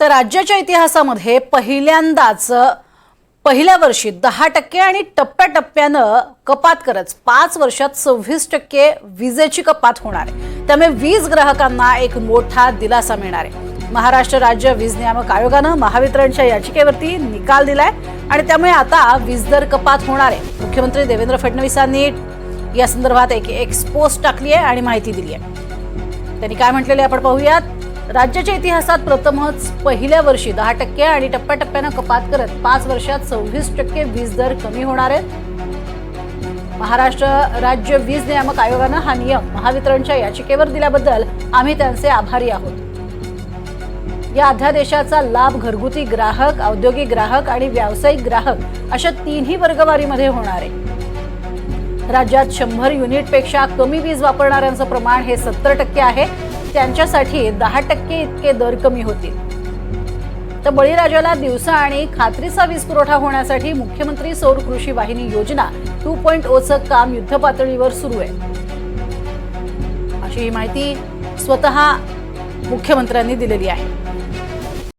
तर राज्याच्या इतिहासामध्ये पहिल्यांदाच पहिल्या वर्षी 10% आणि टप्प्याटप्प्यानं कपात करत 5 वर्षात 26% विजेची कपात होणार आहे। त्यामुळे वीज ग्राहकांना एक मोठा दिलासा मिळणार आहे। महाराष्ट्र राज्य वीज नियामक आयोगानं महावितरणच्या याचिकेवरती निकाल दिलाय आणि त्यामुळे आता वीज दर कपात होणार आहे। मुख्यमंत्री देवेंद्र फडणवीसांनी या संदर्भात एक एक्सपोज टाकली आहे आणि माहिती दिली आहे। त्यांनी काय म्हटलेले आपण पाहूयात। राज्याच्या इतिहासात प्रथमच पहिल्या वर्षी 10% आणि टप्प्याटप्प्यानं कपात करत 5 वर्षात 26% वीज दर कमी होणार आहेत। महाराष्ट्र राज्य वीज नियामक आयोगानं हा नियम महावितरणच्या याचिकेवर दिल्याबद्दल आम्ही त्यांचे आभारी आहोत। या अध्यादेशाचा लाभ घरगुती ग्राहक, औद्योगिक ग्राहक आणि व्यावसायिक ग्राहक अशा तिन्ही वर्गवारीमध्ये होणार आहे। राज्यात 100 युनिटपेक्षा कमी वीज वापरणाऱ्यांचं प्रमाण हे 70% आहे। त्यांच्यासाठी 10% इतके दर कमी होतील। तर बळीराजाला दिवसा आणि खात्रीचा वीज पुरवठा होण्यासाठी मुख्यमंत्री सौर कृषी वाहिनी योजना 2.0चं काम युद्धपातळीवर सुरू आहे, अशी माहिती स्वतः मुख्यमंत्र्यांनी दिलेली आहे।